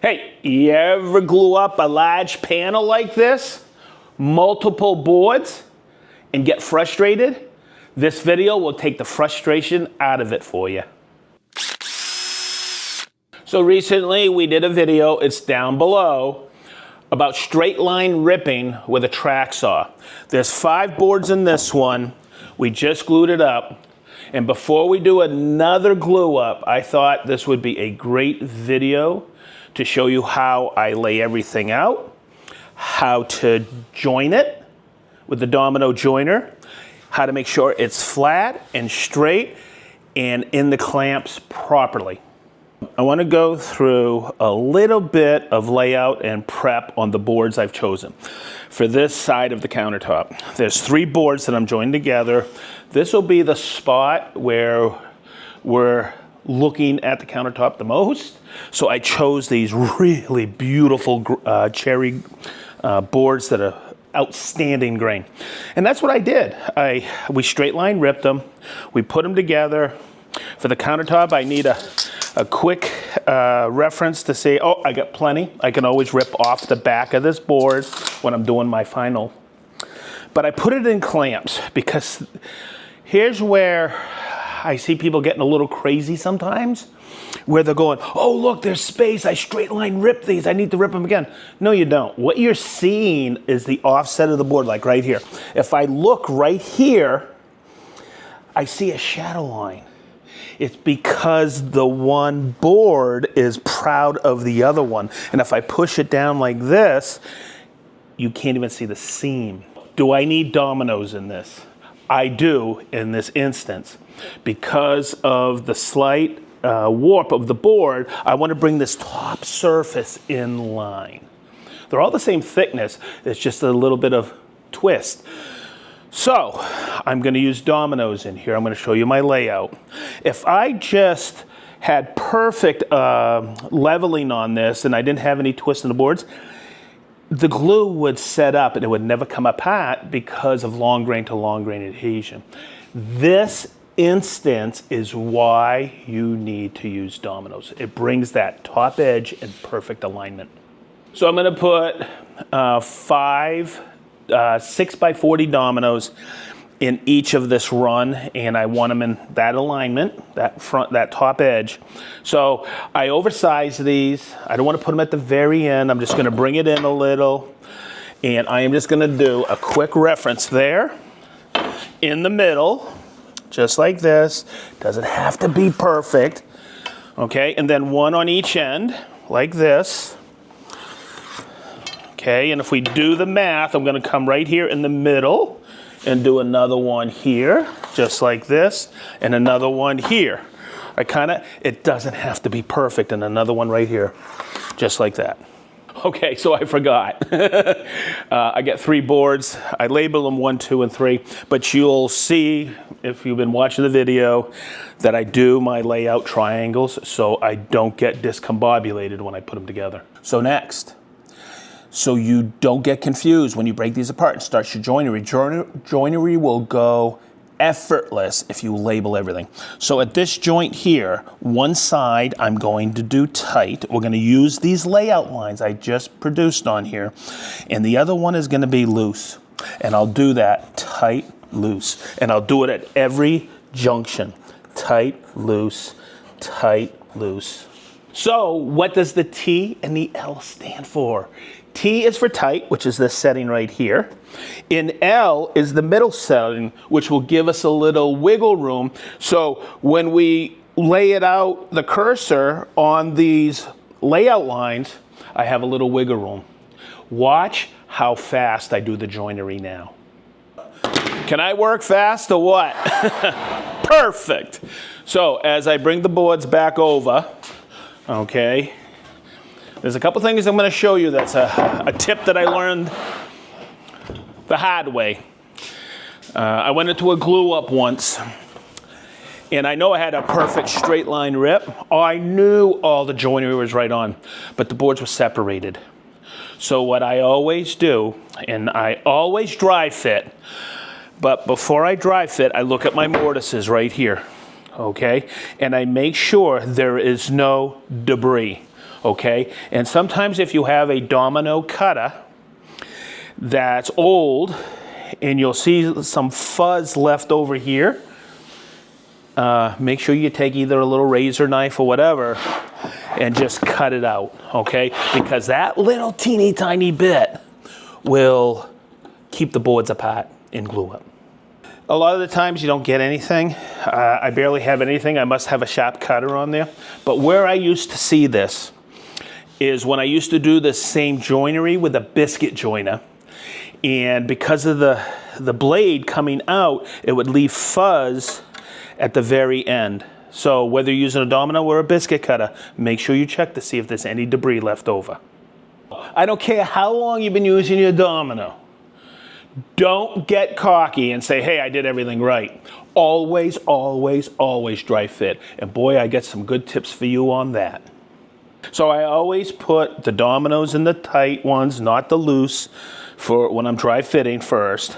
Hey, you ever glue up a large panel like this, multiple boards, and get frustrated? This video will take the frustration out of it for you. So recently we did a video, it's down below, about straight line ripping with a track saw. There's 5 boards in this one. We just glued it up. And before we do another glue up, I thought this would be a great video to show you how I lay everything out, how to join it with the domino joiner, how to make sure it's flat and straight and in the clamps properly. I want to go through a little bit of layout and prep on the boards I've chosen for this side of the countertop. There's 3 boards that I'm joining together. This will be the spot where we're looking at the countertop the most. So I chose these really beautiful cherry boards that are outstanding grain. And that's what I did. We straight line ripped them. We put them together. For the countertop, I need a quick reference to say, oh, I got plenty. I can always rip off the back of this board when I'm doing my final. But I put it in clamps because here's where I see people getting a little crazy sometimes, where they're going, oh, look, there's space. I straight line rip these. I need to rip them again. No, you don't. What you're seeing is the offset of the board, like right here. If I look right here, I see a shadow line. It's because the one board is proud of the other one. And if I push it down like this, you can't even see the seam. Do I need dominoes in this? I do in this instance. Because of the slight warp of the board, I want to bring this top surface in line. They're all the same thickness, it's just a little bit of twist. So I'm going to use dominoes in here. I'm going to show you my layout. If I just had perfect leveling on this and I didn't have any twists in the boards, the glue would set up and it would never come apart because of long grain to long grain adhesion. This instance is why you need to use dominoes. It brings that top edge in perfect alignment. So I'm going to put 5 6x40 dominoes in each of this run, and I want them in that alignment, that top edge. So I oversize these. I don't want to put them at the very end. I'm just going to bring it in a little, and I am just going to do a quick reference there in the middle, just like this. Doesn't have to be perfect. Okay, and then one on each end, like this. Okay, and if we do the math, I'm going to come right here in the middle and do another one here, just like this, and another one here. It doesn't have to be perfect, and another one right here, just like that. Okay, so I forgot. I got 3 boards. I label them 1, 2, and 3, but you'll see, if you've been watching the video, that I do my layout triangles so I don't get discombobulated when I put them together. So next, so you don't get confused when you break these apart and start your joinery. Joinery will go effortless if you label everything. So at this joint here, one side I'm going to do tight. We're going to use these layout lines I just produced on here. And the other one is going to be loose. And I'll do that tight, loose. And I'll do it at every junction. Tight, loose, tight, loose. So what does the T and the L stand for? T is for tight, which is this setting right here. In L is the middle setting, which will give us a little wiggle room. So when we lay it out, the cursor on these layout lines, I have a little wiggle room. Watch how fast I do the joinery now. Can I work fast or what? Perfect. So as I bring the boards back over, okay, there's a couple things I'm going to show you that's a tip that I learned the hard way. I went into a glue up once, and I know I had a perfect straight line rip. I knew all the joinery was right on, but the boards were separated. So what I always do, and I always dry fit, but before I dry fit, I look at my mortises right here, okay? And I make sure there is no debris. okay? And sometimes if you have a domino cutter that's old and you'll see some fuzz left over here, make sure you take either a little razor knife or whatever and just cut it out, okay? Because that little teeny tiny bit will keep the boards apart and glue up. A lot of the times you don't get anything. I barely have anything. I must have a sharp cutter on there. But where I used to see this is when I used to do the same joinery with a biscuit joiner. And because of the blade coming out, it would leave fuzz at the very end. So whether you're using a domino or a biscuit cutter, make sure you check to see if there's any debris left over. I don't care how long you've been using your domino. Don't get cocky and say, hey, I did everything right. Always, always, always dry fit. And boy, I get some good tips for you on that. So I always put the dominoes in the tight ones, not the loose, for when I'm dry fitting first.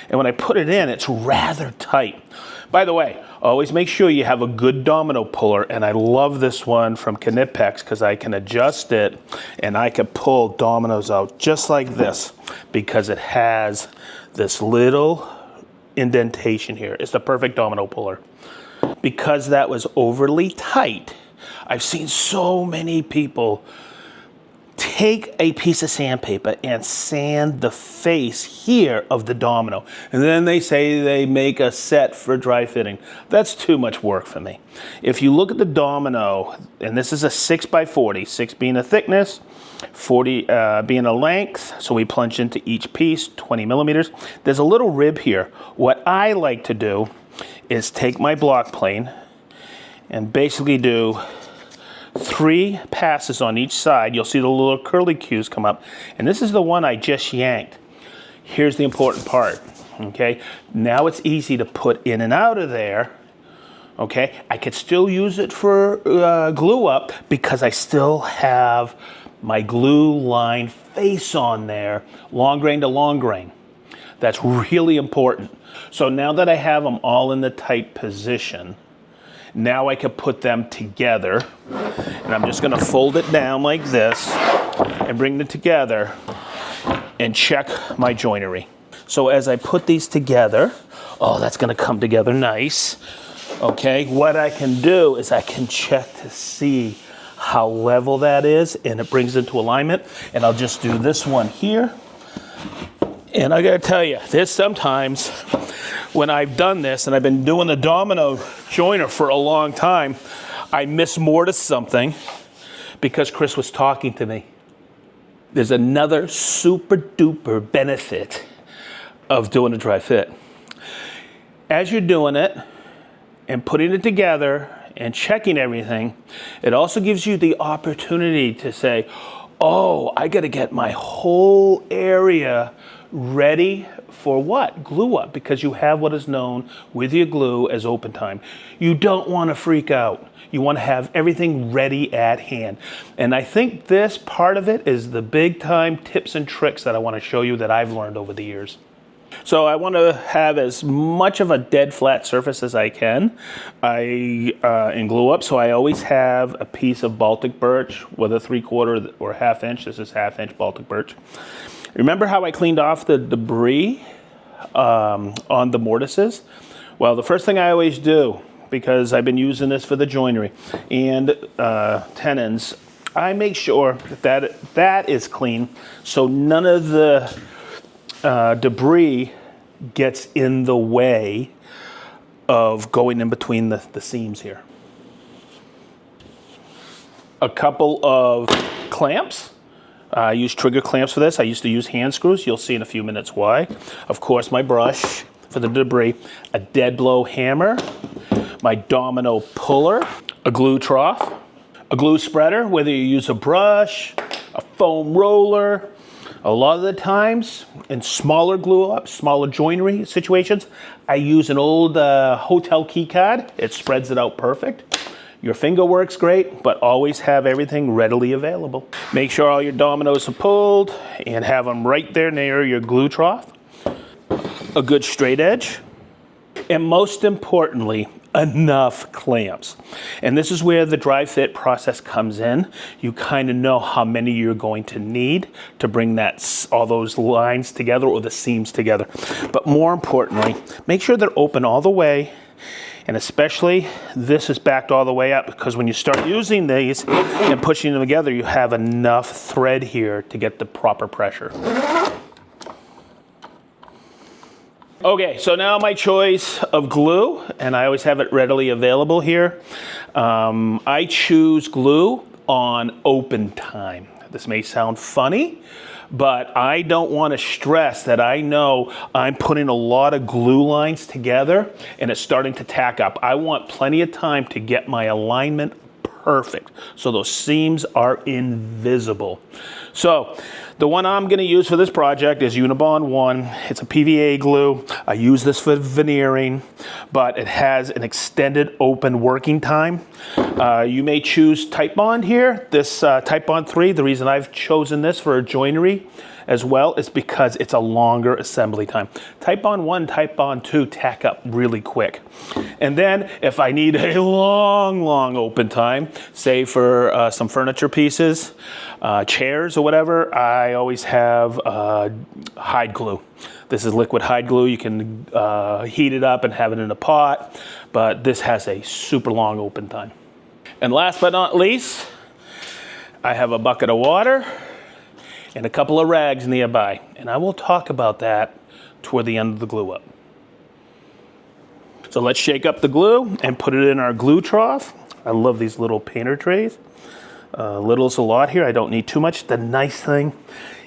And when I put it in, it's rather tight. By the way, always make sure you have a good domino puller, and I love this one from Knipex because I can adjust it and I can pull dominoes out just like this because it has this little indentation here. It's the perfect domino puller. Because that was overly tight, I've seen so many people take a piece of sandpaper and sand the face here of the domino. And then they say they make a set for dry fitting. That's too much work for me. If you look at the domino, and this is a 6x40, 6 being a thickness, 40 being a length, so we plunge into each piece, 20 millimeters. There's a little rib here. What I like to do is take my block plane and basically do 3 passes on each side. You'll see the little curly cues come up. And this is the one I just yanked. Here's the important part, okay? Now it's easy to put in and out of there, okay? I could still use it for glue up because I still have my glue line face on there, long grain to long grain. That's really important. So now that I have them all in the tight position, now I can put them together, and I'm just gonna fold it down like this and bring them together and check my joinery. So as I put these together, oh, that's gonna come together nice. Okay, what I can do is I can check to see how level that is, and it brings it into alignment. And I'll just do this one here. And I gotta tell you, there's sometimes when I've done this, and I've been doing the domino joiner for a long time, I mismortised something because Chris was talking to me. There's another super duper benefit of doing a dry fit. As you're doing it and putting it together and checking everything, it also gives you the opportunity to say, oh, I gotta get my whole area ready for what? Glue up, because you have what is known with your glue as open time. You don't want to freak out. You want to have everything ready at hand. And I think this part of it is the big time tips and tricks that I want to show you that I've learned over the years. So I want to have as much of a dead flat surface as I can in glue up. So I always have a piece of Baltic birch with a 3/4 or 1/2 inch. This is 1/2 inch Baltic birch. Remember how I cleaned off the debris on the mortises? Well, the first thing I always do, because I've been using this for the joinery and tenons, I make sure that is clean so none of the debris gets in the way of going in between the seams here. A couple of clamps. I use trigger clamps for this. I used to use hand screws. You'll see in a few minutes why. Of course, my brush for the debris, a dead blow hammer, my domino puller, a glue trough, a glue spreader, whether you use a brush, a foam roller. A lot of the times in smaller glue up, smaller joinery situations, I use an old hotel key card. It spreads it out perfect. Your finger works great, but always have everything readily available. Make sure all your dominoes are pulled and have them right there near your glue trough. A good straight edge. And most importantly, enough clamps. And this is where the dry fit process comes in. You kind of know how many you're going to need to bring all those lines together or the seams together. But more importantly, make sure they're open all the way, and especially this is backed all the way up, because when you start using these and pushing them together, you have enough thread here to get the proper pressure. Okay, so now my choice of glue, and I always have it readily available here. I choose glue on open time. This may sound funny, but I don't want to stress that I know I'm putting a lot of glue lines together and it's starting to tack up. I want plenty of time to get my alignment perfect, so those seams are invisible. So the one I'm going to use for this project is Unibond 1. It's a PVA glue. I use this for veneering, but it has an extended open working time. You may choose Type Bond here. This Type Bond 3, the reason I've chosen this for a joinery as well is because it's a longer assembly time. Type Bond 1, Type Bond 2 tack up really quick. And then if I need a long open time, say for some furniture pieces, chairs or whatever, I always have hide glue. This is liquid hide glue. You can heat it up and have it in a pot, but this has a super long open time. And last but not least, I have a bucket of water and a couple of rags nearby. And I will talk about that toward the end of the glue up. So let's shake up the glue and put it in our glue trough. I love these little painter trays. Little's a lot here, I don't need too much. The nice thing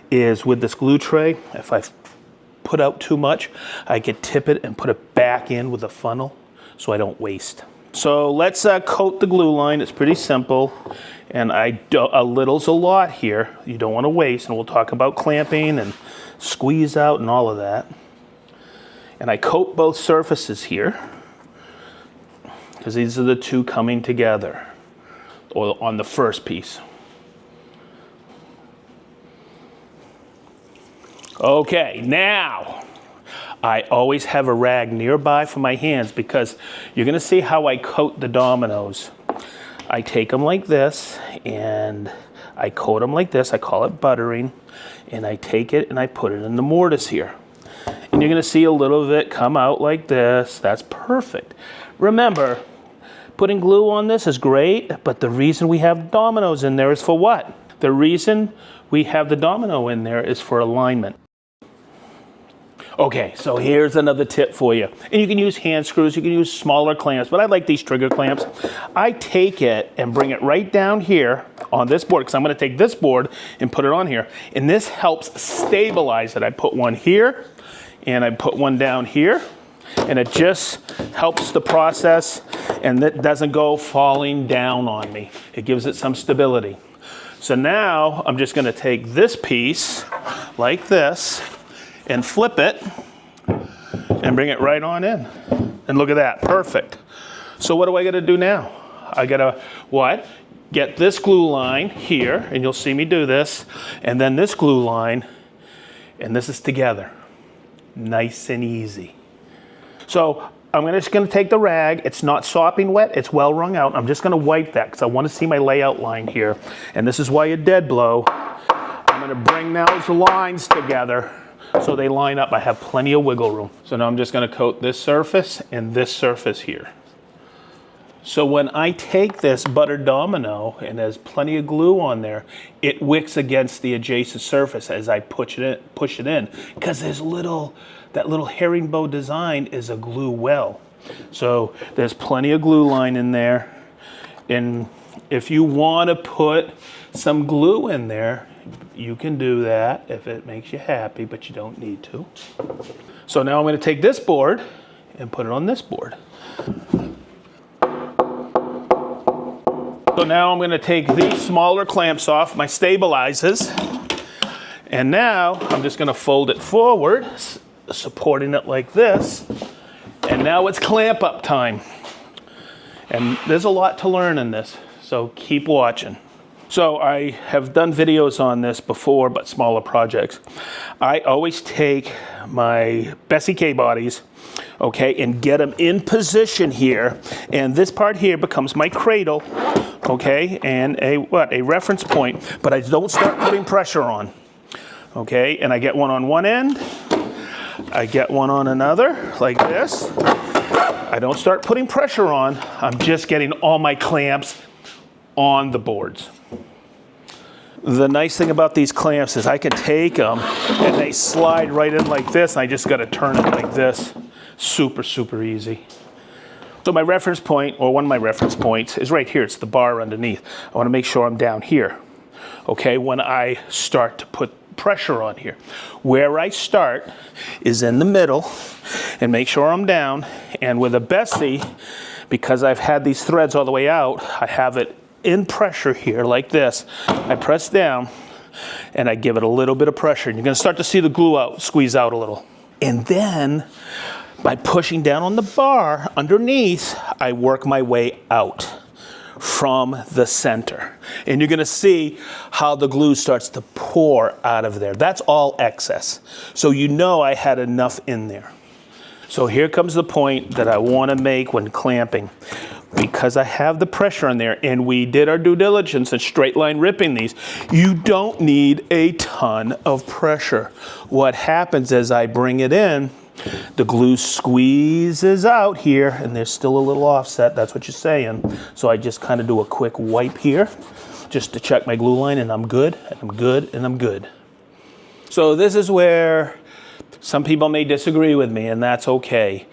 is with this glue tray, if I put out too much, I can tip it and put it back in with a funnel so I don't waste. So let's coat the glue line. It's pretty simple, and a little's a lot here. You don't want to waste, and we'll talk about clamping and squeeze out and all of that. And I coat both surfaces here because these are the two coming together, or on the first piece. Okay, now I always have a rag nearby for my hands because you're gonna see how I coat the dominoes. I take them like this and I coat them like this. I call it buttering, and I take it and I put it in the mortise here. And you're gonna see a little of it come out like this. That's perfect. Remember, putting glue on this is great, but the reason we have dominoes in there is for what? The reason we have the domino in there is for alignment. Okay, so here's another tip for you. And you can use hand screws, you can use smaller clamps, but I like these trigger clamps. I take it and bring it right down here on this board, because I'm gonna take this board and put it on here. And this helps stabilize it. I put one here, and I put one down here, and it just helps the process, and it doesn't go falling down on me. It gives it some stability. So now I'm just gonna take this piece like this, and flip it and bring it right on in. And look at that, perfect. So what do I gotta do now? I gotta, what? Get this glue line here, and you'll see me do this, and then this glue line, and this is together. Nice and easy. So I'm just gonna take the rag. It's not sopping wet, it's well wrung out. I'm just gonna wipe that because I wanna see my layout line here. And this is why a dead blow. I'm gonna bring those lines together so they line up. I have plenty of wiggle room. So now I'm just gonna coat this surface and this surface here. So when I take this buttered domino and there's plenty of glue on there, it wicks against the adjacent surface as I push it in, because there's that little herringbone design is a glue well. So there's plenty of glue line in there. And if you want to put some glue in there, you can do that if it makes you happy, but you don't need to. So now I'm going to take this board and put it on this board. So now I'm going to take these smaller clamps off, my stabilizers, and now I'm just going to fold it forward, supporting it like this, and now it's clamp up time. And there's a lot to learn in this, so keep watching. So I have done videos on this before, but smaller projects. I always take my Bessie K bodies, okay, and get them in position here. And this part here becomes my cradle, okay, and a reference point, but I don't start putting pressure on, okay, and I get one on one end, I get one on another, like this. I don't start putting pressure on, I'm just getting all my clamps on the boards. The nice thing about these clamps is I can take them and they slide right in like this, and I just got to turn it like this. Super, super easy. So my reference point, or one of my reference points, is right here. It's the bar underneath. I want to make sure I'm down here, okay, when I start to put pressure on here. Where I start is in the middle, and make sure I'm down, and with a Bessie, because I've had these threads all the way out, I have it in pressure here like this. I press down and I give it a little bit of pressure, and you're going to start to see the glue out, squeeze out a little. And then by pushing down on the bar underneath, I work my way out from the center. And you're going to see how the glue starts to pour out of there. That's all excess. So you know I had enough in there. So here comes the point that I want to make when clamping. Because I have the pressure in there, and we did our due diligence in straight line ripping these, you don't need a ton of pressure. What happens is I bring it in, the glue squeezes out here, and there's still a little offset, that's what you're saying. So I just kind of do a quick wipe here, just to check my glue line, and I'm good, and I'm good, and I'm good. So this is where some people may disagree with me, and that's okay.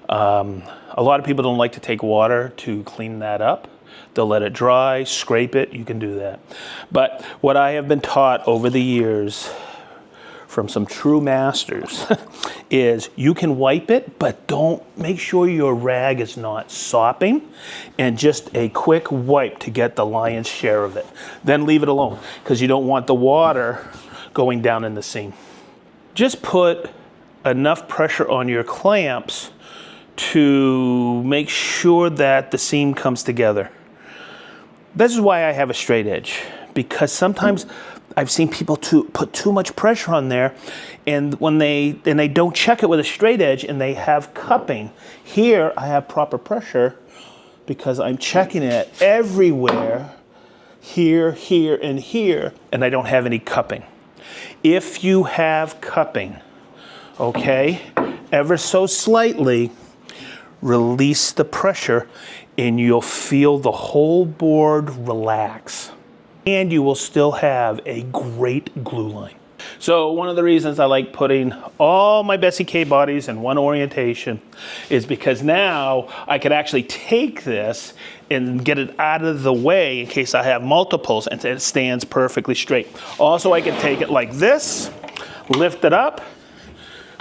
A lot of people don't like to take water to clean that up. They'll let it dry, scrape it, you can do that. But what I have been taught over the years from some true masters is you can wipe it, but don't make sure your rag is not sopping, and just a quick wipe to get the lion's share of it. Then leave it alone, because you don't want the water going down in the seam. Just put enough pressure on your clamps to make sure that the seam comes together. This is why I have a straight edge, because sometimes I've seen people put too much pressure on there, and when they don't check it with a straight edge, and they have cupping. Here I have proper pressure because I'm checking it everywhere, here, here, and here, and I don't have any cupping. If you have cupping, okay, ever so slightly, release the pressure, and you'll feel the whole board relax. And you will still have a great glue line. So one of the reasons I like putting all my Bessie K bodies in one orientation is because now I could actually take this and get it out of the way in case I have multiples, and it stands perfectly straight. Also, I can take it like this, lift it up,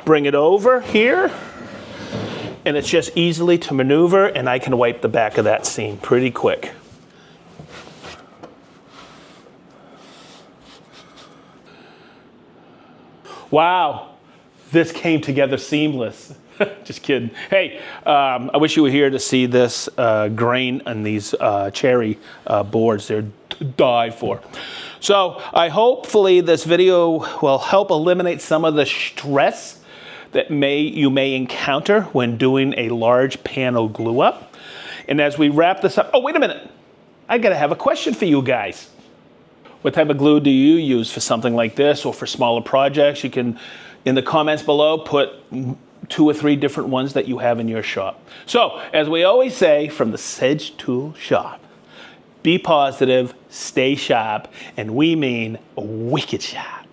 bring it over here, and it's just easily to maneuver, and I can wipe the back of that seam pretty quick. Wow, this came together seamless. Just kidding. Hey, I wish you were here to see this grain on these cherry boards. They're to die for. So hopefully this video will help eliminate some of the stress that you may encounter when doing a large panel glue up. And as we wrap this up, oh, wait a minute. I gotta have a question for you guys. What type of glue do you use for something like this, or for smaller projects? You can, in the comments below, put 2 or 3 different ones that you have in your shop. So, as we always say from the SedgeTool shop, be positive, stay sharp, and we mean wicked sharp.